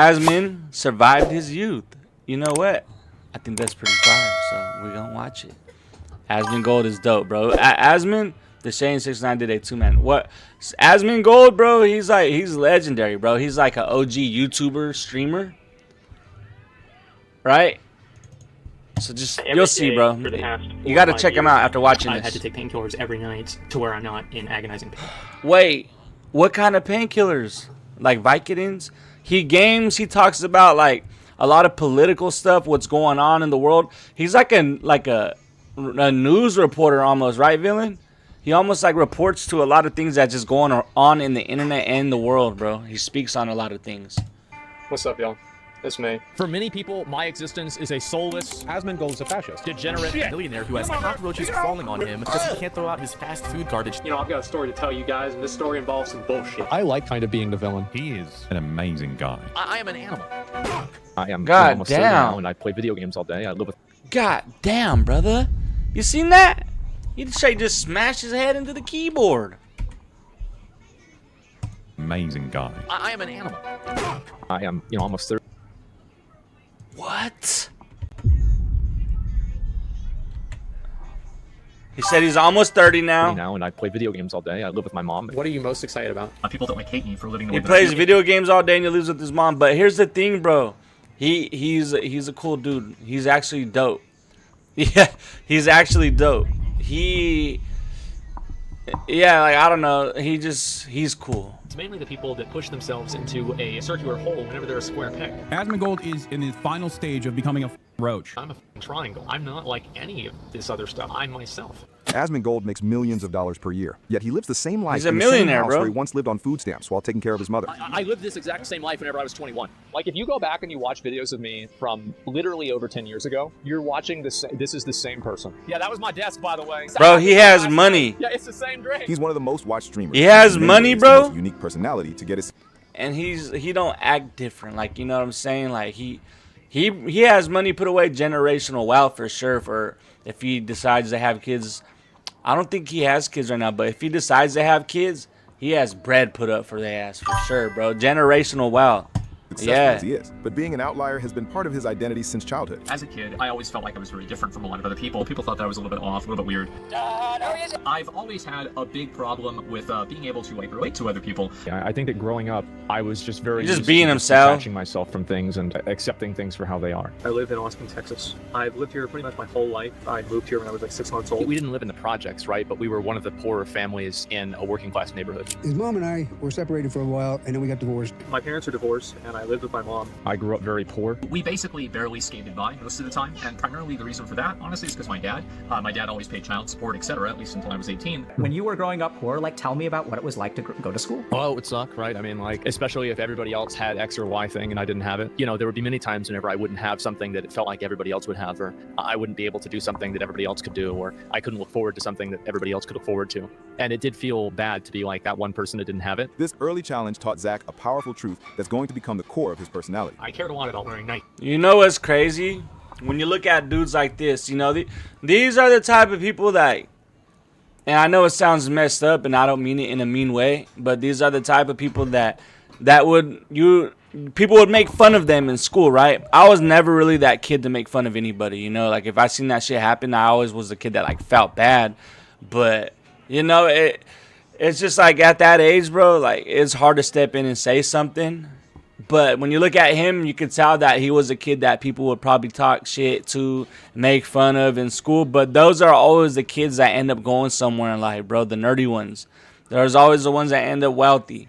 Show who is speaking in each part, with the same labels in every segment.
Speaker 1: Asmon survived his youth. You know what? I think that's pretty fire, so we're gonna watch it. Asmongold is dope, bro. Asmon, the Shane 69 did a 2-man. What? Asmongold, bro, he's legendary, bro. He's like an OG YouTuber, streamer. Right? So just, you'll see, bro. You gotta check him out after watching this.
Speaker 2: I had to take painkillers every night to where I'm not in agonizing pain.
Speaker 1: Wait, what kind of painkillers? Like Vicodins? He games, he talks about like a lot of political stuff, what's going on in the world. He's like a news reporter almost, right, Villain? He almost like reports to a lot of things that just going on in the internet and the world, bro. He speaks on a lot of things.
Speaker 3: What's up, y'all? It's me.
Speaker 4: For many people, my existence is a soulless,
Speaker 5: Asmongold is a fascist,
Speaker 4: degenerate millionaire who has cockroaches crawling on him because he can't throw out his fast food garbage.
Speaker 3: You know, I've got a story to tell you guys, and this story involves some bullshit.
Speaker 5: I like kind of being the villain.
Speaker 6: He is an amazing guy.
Speaker 4: I am an animal.
Speaker 5: I am
Speaker 1: God
Speaker 5: almost 30
Speaker 1: damn.
Speaker 5: now, and I play video games all day. I live with.
Speaker 1: God damn, brother. You seen that? He just smashed his head into the keyboard.
Speaker 6: Amazing guy.
Speaker 4: I am an animal.
Speaker 5: I am, almost 30.
Speaker 1: What? He said he's almost 30 now.
Speaker 5: And I play video games all day. I live with my mom.
Speaker 3: What are you most excited about?
Speaker 2: People don't hate me for living the
Speaker 1: He
Speaker 2: way that
Speaker 1: plays
Speaker 2: I do.
Speaker 1: video games all day and he lives with his mom. But here's the thing, bro. He's a cool dude. He's actually dope. Yeah, he's actually dope. Yeah, like, I don't know. He's cool.
Speaker 2: It's mainly the people that push themselves into a circular hole whenever they're a square peg.
Speaker 7: Asmongold is in his final stage of becoming a roach.
Speaker 2: I'm a triangle. I'm not like any of this other stuff. I'm myself.
Speaker 8: Asmongold makes millions of dollars per year, yet he lives the same life
Speaker 1: He's a
Speaker 8: in the same
Speaker 1: millionaire,
Speaker 8: house
Speaker 1: bro.
Speaker 8: where he once lived on food stamps while taking care of his mother.
Speaker 4: I lived this exact same life whenever I was 21.
Speaker 5: Like, if you go back and you watch videos of me from literally over 10 years ago, you're watching this. This is the same person.
Speaker 4: Yeah, that was my desk, by the way.
Speaker 1: Bro, he has money.
Speaker 4: Yeah, it's the same drink.
Speaker 8: He's one of the most watched streamers.
Speaker 1: He has
Speaker 8: In many
Speaker 1: money,
Speaker 8: ways,
Speaker 1: bro.
Speaker 8: the most unique personality to get his.
Speaker 1: And he don't act different. Like, you know what I'm saying? Like, he has money put away, generational wealth for sure, for if he decides to have kids. I don't think he has kids right now, but if he decides to have kids, he has bread put up for their ass for sure, bro. Generational wealth.
Speaker 8: Successful
Speaker 1: Yeah.
Speaker 8: as he is, but being an outlier has been part of his identity since childhood.
Speaker 9: As a kid, I always felt like I was very different from a lot of other people. People thought that I was a little bit off, a little bit weird. I've always had a big problem with being able to like relate to other people.
Speaker 5: Yeah, I think that growing up, I was just very
Speaker 1: He's just
Speaker 5: used
Speaker 1: being
Speaker 5: to
Speaker 1: himself.
Speaker 5: detaching myself from things and accepting things for how they are.
Speaker 3: I live in Austin, Texas. I've lived here pretty much my whole life. I moved here when I was like 6 months old.
Speaker 4: We didn't live in the projects, right? But we were one of the poorer families in a working class neighborhood.
Speaker 10: His mom and I were separated for a while, and then we got divorced.
Speaker 3: My parents are divorced, and I lived with my mom.
Speaker 5: I grew up very poor.
Speaker 9: We basically barely skated by most of the time, and primarily the reason for that, honestly, is because my dad always paid child support, etc., at least until I was 18.
Speaker 11: When you were growing up poor, like, tell me about what it was like to go to school.
Speaker 4: Oh, it would suck, right? I mean, like, especially if everybody else had X or Y thing and I didn't have it. You know, there would be many times whenever I wouldn't have something that it felt like everybody else would have, or I wouldn't be able to do something that everybody else could do, or I couldn't look forward to something that everybody else could look forward to. And it did feel bad to be like that one person that didn't have it.
Speaker 8: This early challenge taught Zach a powerful truth that's going to become the core of his personality.
Speaker 2: I cared a lot about wearing night.
Speaker 1: You know what's crazy? When you look at dudes like this, you know, these are the type of people that, and I know it sounds messed up and I don't mean it in a mean way, but these are the type of people that people would make fun of them in school, right? I was never really that kid to make fun of anybody, you know? Like, if I seen that shit happen, I always was the kid that, like, felt bad. But, you know, it's just, like, at that age, bro, like, it's hard to step in and say something. But when you look at him, you can tell that he was a kid that people would probably talk shit to, make fun of in school. But those are always the kids that end up going somewhere in life, bro, the nerdy ones. There's always the ones that end up wealthy.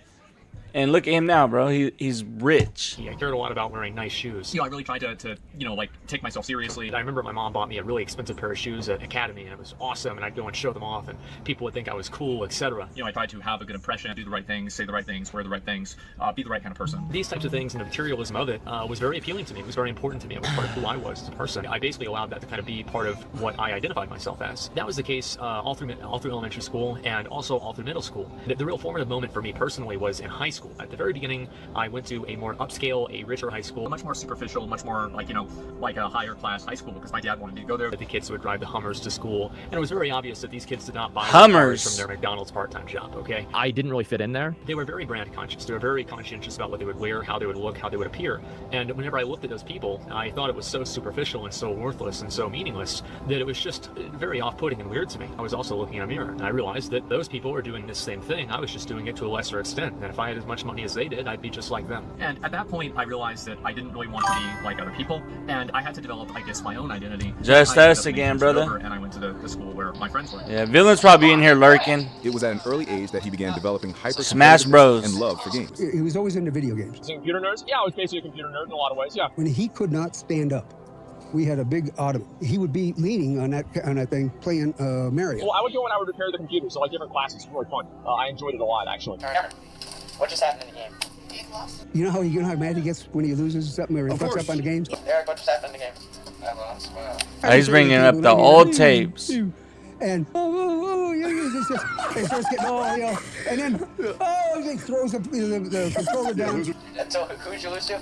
Speaker 1: And look at him now, bro. He's rich.
Speaker 2: I cared a lot about wearing nice shoes.
Speaker 9: You know, I really tried to like, take myself seriously.
Speaker 2: I remember my mom bought me a really expensive pair of shoes at Academy, and it was awesome, and I'd go and show them off, and people would think I was cool, etc.
Speaker 9: You know, I tried to have a good impression, do the right things, say the right things, wear the right things, be the right kind of person.
Speaker 2: These types of things and the materialism of it was very appealing to me. It was very important to me. It was part of who I was as a person. I basically allowed that to kind of be part of what I identified myself as. That was the case all through elementary school and also all through middle school. The real formative moment for me personally was in high school. school. At the very beginning, I went to a more upscale, a richer high school.
Speaker 9: Much more superficial, much more like, you know, like a higher class high school because my dad wanted me to go there.
Speaker 2: The kids would drive the Hummers to school, and it was very obvious that these kids did not buy
Speaker 1: Hummers
Speaker 2: from their McDonald's part-time job, okay?
Speaker 4: I didn't really fit in there.
Speaker 2: They were very brand conscious. They were very conscientious about what they would wear, how they would look, how they would appear. And whenever I looked at those people, I thought it was so superficial and so worthless and so meaningless that it was just very off-putting and weird to me. I was also looking in a mirror, and I realized that those people were doing this same thing. I was just doing it to a lesser extent, and if I had as much money as they did, I'd be just like them.
Speaker 9: And at that point, I realized that I didn't really want to be like other people, and I had to develop, I guess, my own identity.
Speaker 1: Just us again, brother.
Speaker 9: And I went to the school where my friends were.
Speaker 1: Yeah, Villain's probably in here lurking.
Speaker 8: It was at an early age that he began developing hyper
Speaker 1: Smash Bros.
Speaker 8: and love for games.
Speaker 10: He was always into video games.
Speaker 5: Computer nerds? Yeah, I was basically a computer nerd in a lot of ways, yeah.
Speaker 10: When he could not stand up, we had a big ottoman. He would be leaning on that thing, playing Mario.
Speaker 5: Well, I would go and I would repair the computer, so like different classes. It was really fun. I enjoyed it a lot, actually.
Speaker 12: What just happened in the game?
Speaker 10: You know how mad he gets when he loses something or he fucks up on the games?
Speaker 12: Eric, what just happened in the game?
Speaker 1: He's bringing up the old tapes.
Speaker 10: And it starts getting all, you know, and then he throws the controller down.
Speaker 12: So who'd you lose to?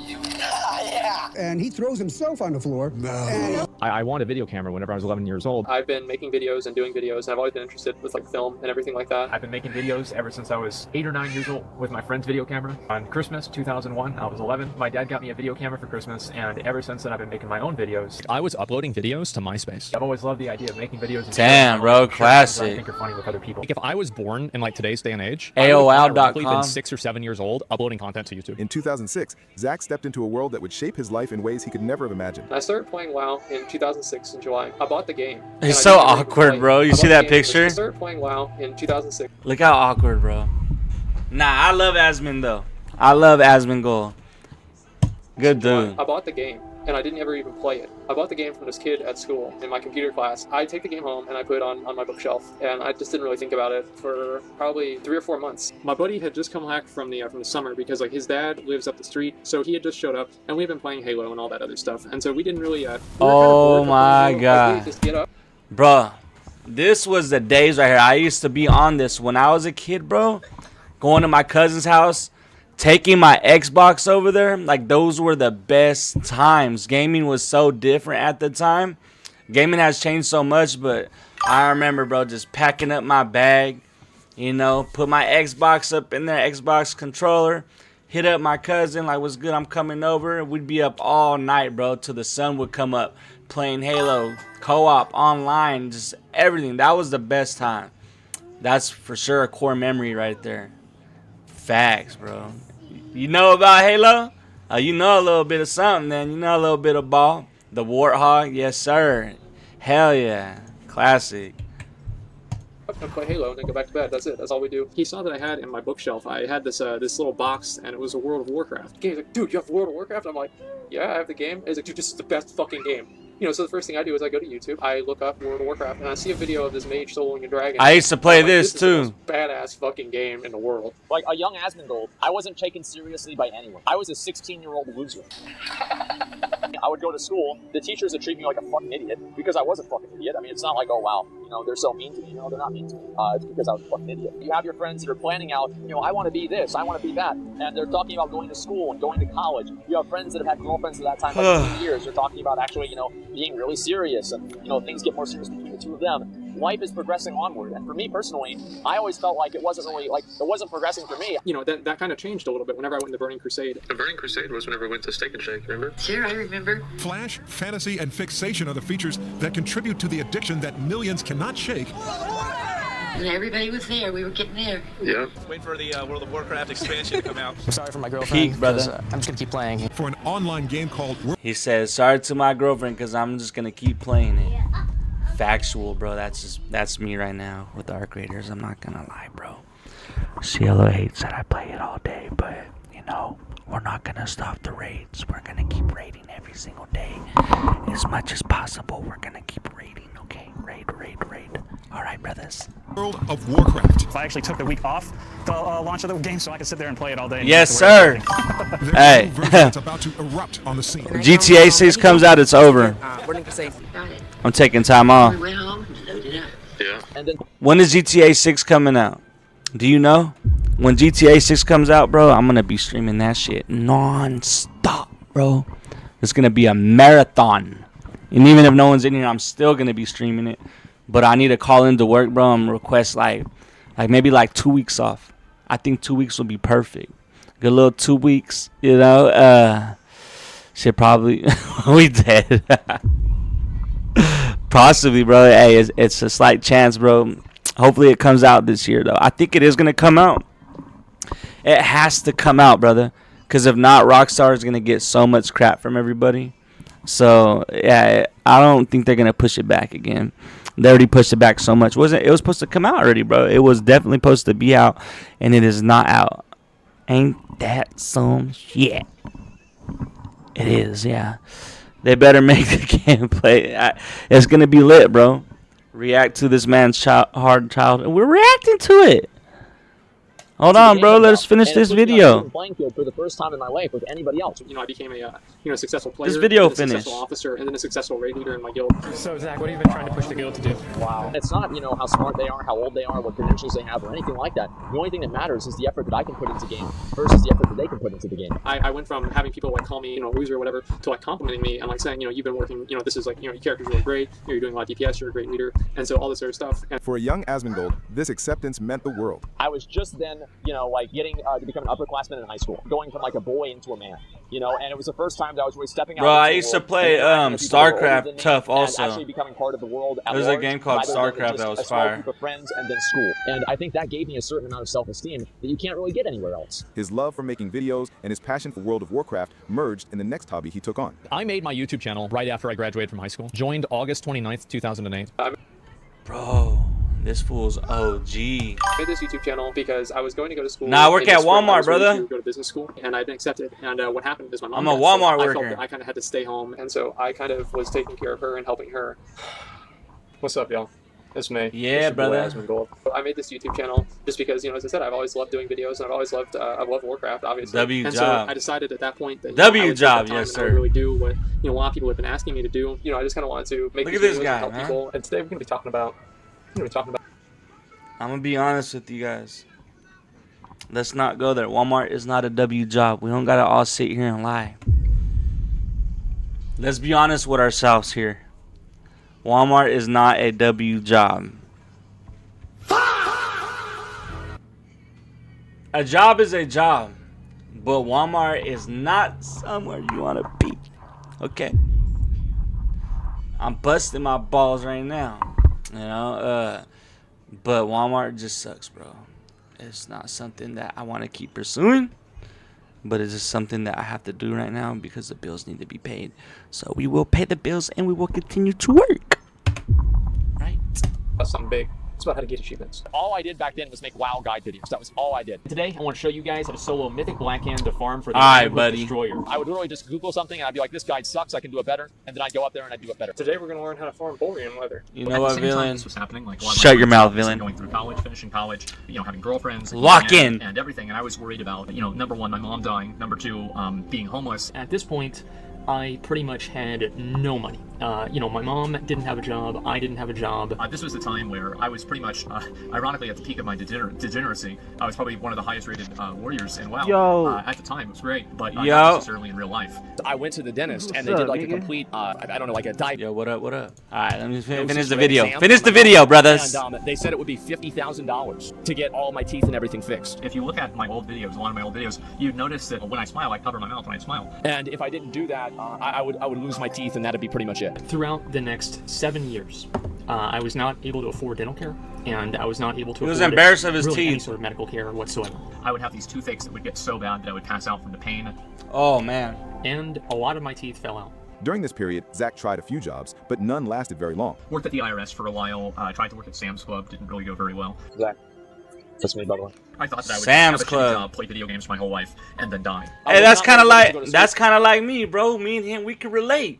Speaker 12: Yeah.
Speaker 10: And he throws himself on the floor. No.
Speaker 4: I wanted a video camera whenever I was 11 years old.
Speaker 13: I've been making videos and doing videos, and I've always been interested with like film and everything like that.
Speaker 2: I've been making videos ever since I was 8 or 9 years old with my friend's video camera. On Christmas 2001, I was 11. My dad got me a video camera for Christmas, and ever since then I've been making my own videos.
Speaker 4: I was uploading videos to MySpace.
Speaker 2: I've always loved the idea of making videos. And
Speaker 1: damn, bro, classic.
Speaker 2: I think are funny with other people.
Speaker 4: Like if I was born in like today's day and age,
Speaker 1: AOL.com.
Speaker 4: I would have been 6 or 7 years old uploading content to YouTube.
Speaker 8: In 2006, Zach stepped into a world that would shape his life in ways he could never have imagined.
Speaker 13: I started playing WoW in 2006 in July. I bought the game.
Speaker 1: It's so awkward, bro. You see that picture?
Speaker 13: I started playing WoW in 2006.
Speaker 1: Look how awkward, bro. Nah, I love Asmon though. I love Asmongold. Good dude.
Speaker 13: I bought the game, and I didn't ever even play it. I bought the game from this kid at school in my computer class. I take the game home and I put it on my bookshelf, and I just didn't really think about it for probably 3 or 4 months. My buddy had just come back from the summer because like his dad lives up the street, so he had just showed up, and we've been playing Halo and all that other stuff, and so we didn't really.
Speaker 1: Oh my god, bro, this was the days right here. I used to be on this when I was a kid, bro. Going to my cousin's house, taking my Xbox over there, like those were the best times. Gaming was so different at the time. Gaming has changed so much, but I remember, bro, just packing up my bag, you know, put my Xbox up in there, Xbox controller, hit up my cousin, like, what's good, I'm coming over. We'd be up all night, bro, till the sun would come up, playing Halo, co-op, online, just everything. That was the best time. That's for sure a core memory right there. Facts, bro. You know about Halo? You know a little bit of something, then. You know a little bit of ball. The Warthog, yes, sir. Hell yeah. Classic.
Speaker 13: I play Halo and then go back to bed. That's it. That's all we do. He saw that I had in my bookshelf, I had this this little box, and it was a World of Warcraft. He's like, dude, you have World of Warcraft? I'm like, yeah, I have the game. He's like, dude, this is the best fucking game. You know, so the first thing I do is I go to YouTube, I look up World of Warcraft, and I see a video of this mage soloing a dragon.
Speaker 1: I used to play this
Speaker 13: is
Speaker 1: too.
Speaker 13: The most badass fucking game in the world.
Speaker 5: Like a young Asmongold, I wasn't taken seriously by anyone. I was a 16-year-old loser. I would go to school, the teachers would treat me like a fucking idiot, because I was a fucking idiot. I mean, it's not like, oh wow, you know, they're so mean to me. No, they're not mean to me. It's because I was a fucking idiot. You have your friends that are planning out, you know, I want to be this, I want to be that, and they're talking about going to school and going to college. You have friends that have had girlfriends at that time for like 2 years. They're talking about actually, you know, being really serious, and, you know, things get more serious between the two of them. Life is progressing onward, and for me personally, I always felt like it wasn't really, like, it wasn't progressing for me.
Speaker 13: You know, that kind of changed a little bit whenever I went to Burning Crusade. The Burning Crusade was whenever I went to Steak and Shake, remember?
Speaker 14: Sure, I remember.
Speaker 15: Flash, fantasy, and fixation are the features that contribute to the addiction that millions cannot shake.
Speaker 14: And everybody was there. We were getting there.
Speaker 13: Yeah.
Speaker 16: Wait for the World of Warcraft expansion to come out.
Speaker 17: I'm sorry for my girlfriend.
Speaker 1: Peak, brother.
Speaker 17: I'm just going to keep playing.
Speaker 15: For an online game called...
Speaker 1: He says, sorry to my girlfriend because I'm just going to keep playing it. Factual, bro. That's me right now with the Arc Raiders. I'm not going to lie, bro. Cielo hates that I play it all day, but, you know, we're not going to stop the raids. We're going to keep raiding every single day. As much as possible, we're going to keep raiding, okay? Raid. All right, brothers.
Speaker 15: World of Warcraft.
Speaker 18: I actually took the week off the launch of the game so I could sit there and play it all day.
Speaker 1: Yes, sir. Hey.
Speaker 15: It's about to erupt on the scene.
Speaker 1: GTA 6 comes out, it's over. I'm taking time off.
Speaker 14: We went home and loaded up.
Speaker 13: Yeah.
Speaker 5: And then
Speaker 1: When is GTA 6 coming out? Do you know? when GTA 6 comes out, bro, I'm gonna be streaming that shit non-stop, bro. It's gonna be a marathon. And even if no one's in here, I'm still gonna be streaming it. But I need to call into work, bro, and request like maybe like 2 weeks off. I think 2 weeks will be perfect. Good little 2 weeks, you know. Shit, probably we dead. Possibly, bro. Hey, it's a slight chance, bro. Hopefully it comes out this year, though. I think it is gonna come out. It has to come out, brother. Because if not, Rockstar is gonna get so much crap from everybody. So yeah, I don't think they're gonna push it back again. They already pushed it back so much. It was supposed to come out already, bro. It was definitely supposed to be out, and it is not out. Ain't that some shit? It is, yeah. They better make the gameplay. It's gonna be lit, bro. React to this man's hard child. We're reacting to it. Hold on, bro. Let us finish this video.
Speaker 5: Playing field for the first time in my life with anybody else.
Speaker 13: You know, I became a successful player.
Speaker 1: This video
Speaker 13: a
Speaker 1: finished.
Speaker 13: Successful officer, and then a successful raid leader in my guild.
Speaker 18: So Zach, what have you been trying to push the guild to do?
Speaker 5: Wow. It's not, you know, how smart they are, how old they are, what credentials they have, or anything like that. The only thing that matters is the effort that I can put into the game versus the effort that they can put into the game.
Speaker 13: I went from having people like call me, you know, loser or whatever, to like complimenting me and like saying, you know, you've been working, you know, this is like, you know, your character's really great, you know, you're doing a lot of DPS, you're a great leader, and so all this sort of stuff. And
Speaker 8: for a young Asmongold, this acceptance meant the world.
Speaker 5: I was just then, you know, like getting to become an upperclassman in high school, going from like a boy into a man, you know, and it was the first time that I was really stepping out.
Speaker 1: Bro, I used to play StarCraft tough also.
Speaker 5: Actually becoming part of the world.
Speaker 1: There's a game called StarCraft that was fire.
Speaker 5: Group of friends and then school, and I think that gave me a certain amount of self-esteem that you can't really get anywhere else.
Speaker 8: His love for making videos and his passion for World of Warcraft merged in the next hobby he took on.
Speaker 4: I made my YouTube channel right after I graduated from high school. Joined August 29th, 2008.
Speaker 1: Bro, this fool's OG.
Speaker 13: I made this YouTube channel because I was going to go to school.
Speaker 1: Nah, I work at Walmart, brother.
Speaker 13: To go to business school, and I'd been accepted. And what happened is my mom.
Speaker 1: I'm a Walmart worker.
Speaker 13: I felt that I kind of had to stay home, and so I kind of was taking care of her and helping her. What's up, y'all? It's me.
Speaker 1: Yeah, brother.
Speaker 13: Asmongold. I made this YouTube channel just because, you know, as I said, I've always loved doing videos, and I've always loved, I love Warcraft, obviously.
Speaker 1: And
Speaker 13: so I decided at that point that
Speaker 1: yes, sir.
Speaker 13: I really do what, you know, a lot of people have been asking me to do. You know, I just kind of wanted to make
Speaker 1: Look
Speaker 13: these
Speaker 1: at this
Speaker 13: videos
Speaker 1: guy,
Speaker 13: and help
Speaker 1: man.
Speaker 13: people. And today we're gonna be talking about.
Speaker 1: I'm gonna be honest with you guys. Let's not go there. Walmart is not a W job. We don't gotta all sit here and lie. Let's be honest with ourselves here. Walmart is not a W job. A job is a job, but Walmart is not somewhere you want to be. Okay? I'm busting my balls right now. You know, but Walmart just sucks, bro. It's not something that I want to keep pursuing, but it's just something that I have to do right now because the bills need to be paid. So we will pay the bills and we will continue to work. Right?
Speaker 13: That's something big. It's about how to get achievements.
Speaker 5: All I did back then was make WoW guide videos. That was all I did.
Speaker 2: Today, I want to show you guys how to solo Mythic Blackhand to farm for the
Speaker 1: Alright, buddy.
Speaker 2: Destroyer.
Speaker 5: I would literally just Google something and I'd be like, this guide sucks, I can do it better. And then I'd go up there and I'd do it better.
Speaker 13: Today we're going to learn how to farm Borean leather.
Speaker 1: You know what, Villain?
Speaker 9: This was happening, like,
Speaker 1: shut your mouth, Villain.
Speaker 9: Going through college, finishing college, you know, having girlfriends.
Speaker 1: Lock in.
Speaker 9: And everything. And I was worried about, you know, number one, my mom dying. Number two, being homeless.
Speaker 2: At this point, I pretty much had no money. You know, my mom didn't have a job, I didn't have a job.
Speaker 9: This was a time where I was pretty much, ironically, at the peak of my degeneracy. I was probably one of the highest rated warriors in WoW. At the time, it was great, but not necessarily in real life.
Speaker 4: I went to the dentist, and they did like a complete, I don't know, like a dive.
Speaker 1: Yo, what up, what up? Alright, let me finish the video. Finish the video, brothers.
Speaker 4: And they said it would be $50,000 to get all my teeth and everything fixed.
Speaker 9: If you look at my old videos, a lot of my old videos, you'd notice that when I smile, I cover my mouth when I smile.
Speaker 4: And if I didn't do that, I would lose my teeth, and that'd be pretty much it.
Speaker 2: Throughout the next 7 years, I was not able to afford dental care, and I was not able to afford
Speaker 1: was embarrassed of his
Speaker 2: really any
Speaker 1: teeth.
Speaker 2: sort of medical care whatsoever.
Speaker 9: I would have these toothaches that would get so bad that I would pass out from the pain.
Speaker 1: Oh, man.
Speaker 2: And a lot of my teeth fell out.
Speaker 8: During this period, Zach tried a few jobs, but none lasted very long.
Speaker 9: Worked at the IRS for a while, tried to work at Sam's Club, didn't really go very well.
Speaker 5: Zach. That's me, by the way.
Speaker 9: I thought that I would
Speaker 1: Sam's
Speaker 9: have a
Speaker 1: Club.
Speaker 9: shitty job, play video games for my whole life, and then die.
Speaker 1: Hey, that's kind of like me, bro. Me and him, we can relate.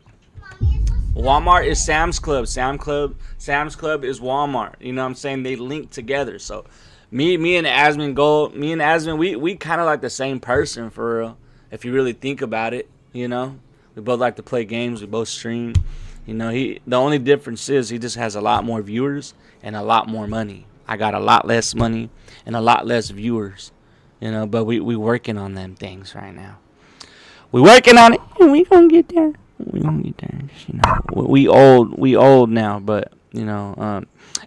Speaker 1: Walmart is Sam's Club. Sam's Club is Walmart. You know what I'm saying? They link together. So me and Asmongold, we kind of like the same person for real. If you really think about it, you know, we both like to play games. We both stream. You know, the only difference is he just has a lot more viewers and a lot more money. I got a lot less money and a lot less viewers. You know, but we working on them things right now. We working on it, and we gonna get there. We gonna get there. You know, we old now, but you know,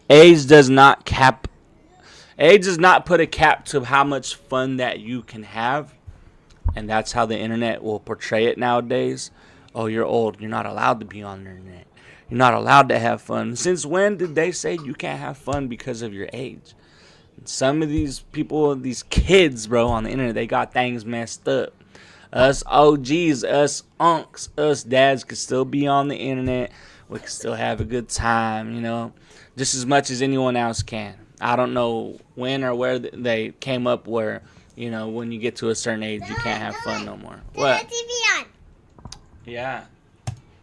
Speaker 1: age does not put a cap to how much fun that you can have, and that's how the internet will portray it nowadays. Oh, you're old. You're not allowed to be on the internet. You're not allowed to have fun. Since when did they say you can't have fun because of your age? Some of these people, these kids, bro, on the internet, they got things messed up. Us OGs, us unks, us dads could still be on the internet. We can still have a good time, you know, just as much as anyone else can. I don't know when or where they came up where, you know, when you get to a certain age, you can't have fun no more. What? Yeah.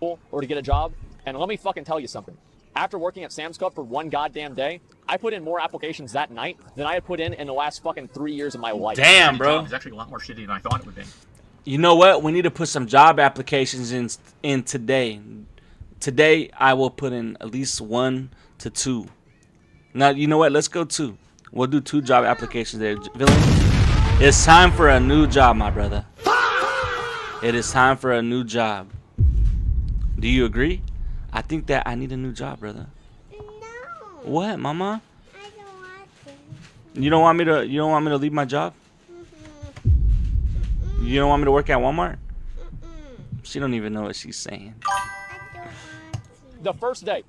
Speaker 5: Or to get a job. And let me fucking tell you something. After working at Sam's Club for one goddamn day, I put in more applications that night than I had put in the last fucking 3 years of my life.
Speaker 1: Damn, bro.
Speaker 9: It's actually a lot more shitty than I thought it would be.
Speaker 1: You know what? We need to put some job applications in today. Today, I will put in at least 1 to 2. Now, you know what? Let's go 2. We'll do 2 job applications there. Villain, it's time for a new job, my brother. It is time for a new job. Do you agree? I think that I need a new job, brother. No. What, mama? I don't want to. You don't want me to leave my job? You don't want me to work at Walmart? She don't even know what she's saying.
Speaker 5: The first day.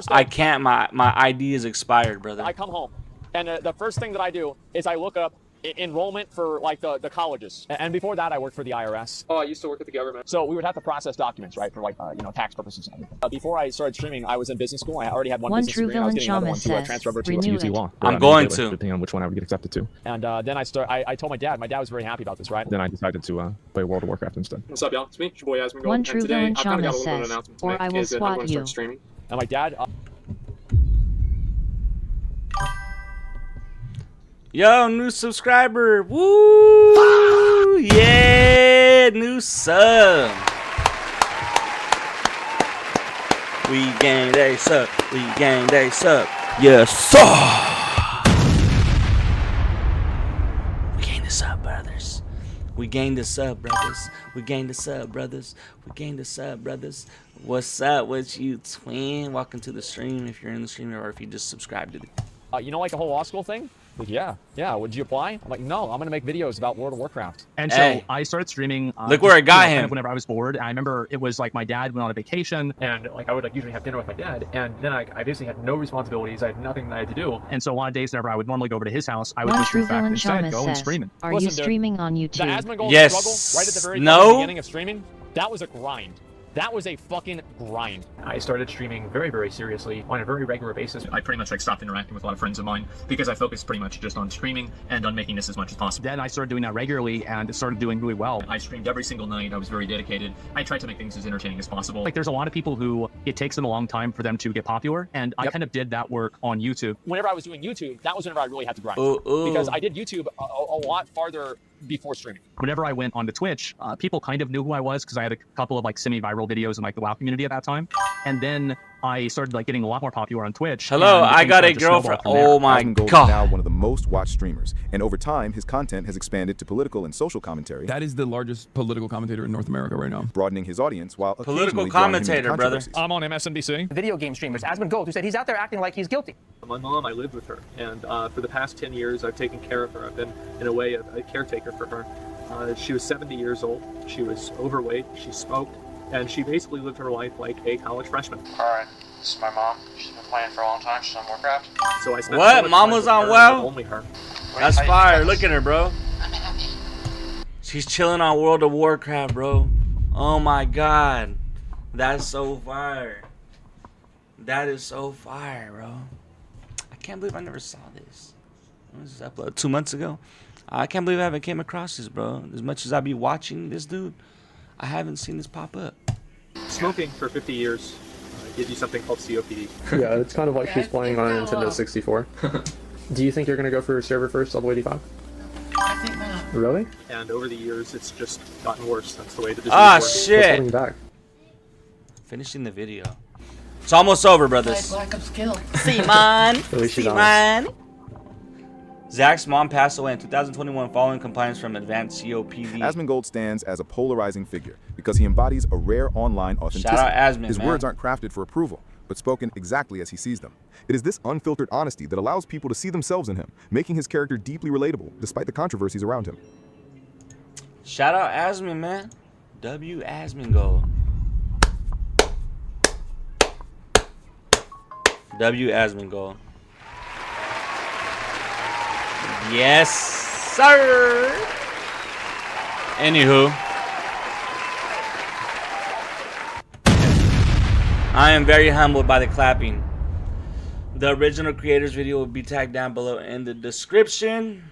Speaker 1: I can't. My ID is expired, brother.
Speaker 5: I come home, and the first thing that I do is I look up enrollment for like the colleges. And before that, I worked for the IRS.
Speaker 13: Oh, I used to work at the government.
Speaker 5: So we would have to process documents, right, for like tax purposes and everything. Before I started streaming, I was in business school. I already had one business degree. I was getting another one to transfer over to UT Law.
Speaker 1: I'm going to,
Speaker 4: depending on which one I would get accepted to.
Speaker 5: And then I told my dad. My dad was very happy about this, right?
Speaker 4: Then I decided to play World of Warcraft instead.
Speaker 13: What's up, y'all? It's me, it's your boy Asmongold.
Speaker 17: One true villain Shauna
Speaker 13: says,
Speaker 17: or I will swat you.
Speaker 13: Streaming.
Speaker 5: And my dad.
Speaker 1: Yo, new subscriber. Woo! Yeah, new sub. We gained a sub. We gained a sub. Yes, sir. We gained a sub, brothers. We gained a sub, brothers. We gained a sub, brothers. We gained a sub, brothers. What's up with you, twin? Welcome to the stream if you're in the stream or if you just subscribed to it.
Speaker 5: You know, like the whole law school thing? Like, yeah. Would you apply? I'm like, no, I'm going to make videos about World of Warcraft.
Speaker 18: And so I started streaming.
Speaker 1: Look where it got him.
Speaker 18: Kind of whenever I was bored. I remember it was like my dad went on a vacation.
Speaker 3: And like I would like usually have dinner with my dad. And then I basically had no responsibilities. I had nothing that I had to do.
Speaker 18: And so a lot of days whenever I would normally go over to his house, I would just in fact instead go and stream it.
Speaker 17: Are you streaming on YouTube?
Speaker 5: The Asmongold struggle right at the very beginning of streaming, that was a grind. That was a fucking grind.
Speaker 3: I started streaming very, very seriously on a very regular basis.
Speaker 9: I pretty much like stopped interacting with a lot of friends of mine because I focused pretty much just on streaming and on making this as much as possible.
Speaker 18: Then I started doing that regularly and it started doing really well.
Speaker 9: I streamed every single night. I was very dedicated. I tried to make things as entertaining as possible.
Speaker 18: Like there's a lot of people who it takes them a long time for them to get popular, and I kind of did that work on YouTube.
Speaker 5: Whenever I was doing YouTube, that was whenever I really had to grind. Because I did YouTube a lot farther before streaming.
Speaker 18: Whenever I went onto Twitch, people kind of knew who I was because I had a couple of like semi-viral videos in like the WoW community at that time. And then I started like getting a lot more popular on Twitch.
Speaker 1: Hello, I got a girlfriend. Oh my God.
Speaker 8: Asmongold is now one of the most watched streamers, and over time, his content has expanded to political and social commentary.
Speaker 7: That is the largest political commentator in North America right now.
Speaker 8: Broadening his audience while
Speaker 1: political commentator, brother.
Speaker 4: I'm on MSNBC.
Speaker 19: Video game streamers, Asmongold, who said he's out there acting like he's guilty.
Speaker 3: My mom, I lived with her, and for the past 10 years, I've taken care of her. I've been, in a way, a caretaker for her. She was 70 years old. She was overweight. She smoked, and she basically lived her life like a college freshman.
Speaker 12: Alright, this is my mom. She's been playing for a long time. She's on Warcraft.
Speaker 3: So I spent
Speaker 1: what? Mama's on WoW?
Speaker 3: Only her.
Speaker 1: That's fire. Look at her, bro. She's chilling on World of Warcraft, bro. Oh my God. That's so fire. That is so fire, bro. I can't believe I never saw this. When was this upload? 2 months ago? I can't believe I haven't came across this, bro. As much as I be watching this dude, I haven't seen this pop up.
Speaker 3: Smoking for 50 years gives you something called COPD.
Speaker 13: Yeah, it's kind of like she's playing on a Nintendo 64. Do you think you're going to go for server first all the way to 5?
Speaker 12: I think not.
Speaker 13: Really?
Speaker 3: And over the years, it's just gotten worse. That's the way the disease works.
Speaker 1: Shit.
Speaker 13: What's holding you back?
Speaker 1: Finishing the video. It's almost over, brothers.
Speaker 12: Lack of skill.
Speaker 1: See, man.
Speaker 13: At least she's
Speaker 1: See, man. Zach's mom passed away in 2021 following compliance from advanced COPD.
Speaker 8: Asmongold stands as a polarizing figure because he embodies a rare online authenticity.
Speaker 1: Shout out Asmon,
Speaker 8: His
Speaker 1: man.
Speaker 8: words aren't crafted for approval, but spoken exactly as he sees them. It is this unfiltered honesty that allows people to see themselves in him, making his character deeply relatable despite the controversies around him.
Speaker 1: Shout out Asmon, man. W. Asmongold. W. Asmongold. Yes, sir. Anywho, I am very humbled by the clapping. The original creator's video will be tagged down below in the description.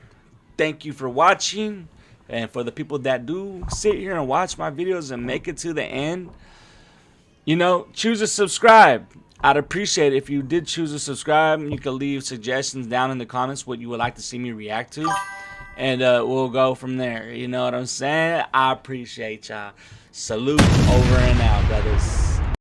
Speaker 1: Thank you for watching. And for the people that do sit here and watch my videos and make it to the end, you know, choose to subscribe. I'd appreciate it if you did choose to subscribe. You can leave suggestions down in the comments what you would like to see me react to. And we'll go from there. You know what I'm saying? I appreciate y'all. Salute over and out, brothers.